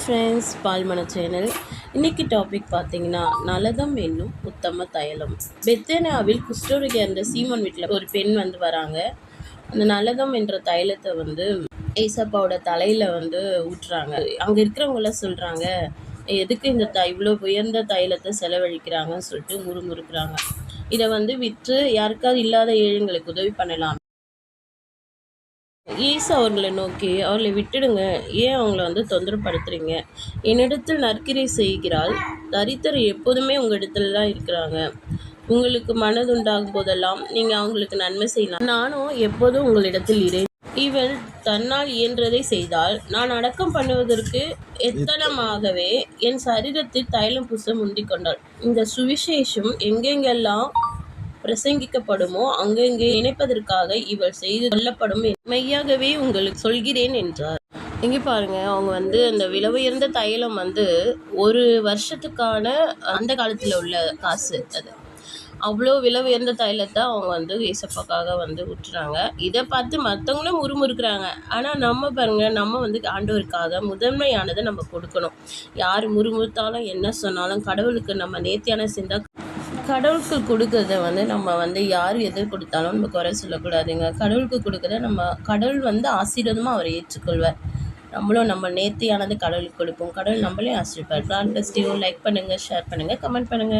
Friends, பால்மன channel. இன்றைக்கி topic பார்த்தீங்கன்னா, நலதம் என்னும் உத்தம தைலம். பெத்தேனாவில் குஷ்டரோகி என்ற சீமோன் வீட்டில் ஒரு பெண் வராங்க. அந்த நலதம் என்ற தைலத்தை ஏசப்பாவோட தலையில் ஊற்றுறாங்க. அங்கே இருக்கிறவங்களாம் சொல்கிறாங்க, எதுக்கு இந்த இவ்வளோ உயர்ந்த தைலத்தை செலவழிக்கிறாங்கன்னு சொல்லிட்டு முறுமுறுக்கிறாங்க. இதை விற்று யாருக்காவது இல்லாத ஏழைங்களுக்கு உதவி பண்ணலாம். இயேசு அவர்களை நோக்கி, அவர்களை விட்டுடுங்க, ஏன் அவங்கள தொந்தரப்படுத்துறீங்க? என்னிடத்தில் நற்கிரை செய்கிறாள். தரித்திரர் எப்போதுமே உங்களிடத்துல தான் இருக்கிறாங்க. உங்களுக்கு மனதுண்டாகும் போதெல்லாம் நீங்கள் அவங்களுக்கு நன்மை செய்யலாம். நானும் எப்போதும் உங்களிடத்தில் இறை. இவள் தன்னால் இயன்றதை செய்தால், நான் அடக்கம் பண்ணுவதற்கு எத்தனமாகவே என் சரீரத்தில் தைலம் பூச முந்திக் கொண்டாள். இந்த சுவிசேஷம் எங்கெங்கெல்லாம் பிரசங்கிக்கப்படுமோ அங்கெங்கே இணைப்பதற்காக இவள் செய்து கொள்ளப்படும். மெய்யாகவே உங்களுக்கு சொல்கிறேன் என்றார். இங்கே பாருங்க, அவங்க அந்த விலை உயர்ந்த தைலம் ஒரு வருஷத்துக்கான அந்த காலத்தில் உள்ள காசு. அது அவ்வளோ விலை உயர்ந்த தைலத்தை அவங்க ஏசப்பாக்காக ஊற்றுறாங்க. இதை பார்த்து மற்றவங்களும் முறுமுறுக்கிறாங்க. ஆனால் நம்ம பாருங்க, நம்ம ஆண்டவருக்காக முதன்மையானதை நம்ம கொடுக்கணும். யார் முறுமுறுத்தாலும் என்ன சொன்னாலும் கடவுளுக்கு நம்ம நேர்த்தியான செஞ்சால் கடவுளுக்கு கொடுக்கறத நம்ம யார் எது கொடுத்தாலும் நம்ம குறை சொல்லக்கூடாதுங்க. கடவுளுக்கு கொடுக்கறத கடவுள் ஆசீர்வாதமாக அவர் ஏற்றுக்கொள்வார். நம்மளும் நம்ம நேர்த்தியானது கடவுளுக்கு கொடுப்போம். கடவுள் நம்மளே ஆசீர்வார். லைக் பண்ணுங்கள், ஷேர் பண்ணுங்கள், கமெண்ட் பண்ணுங்கள்.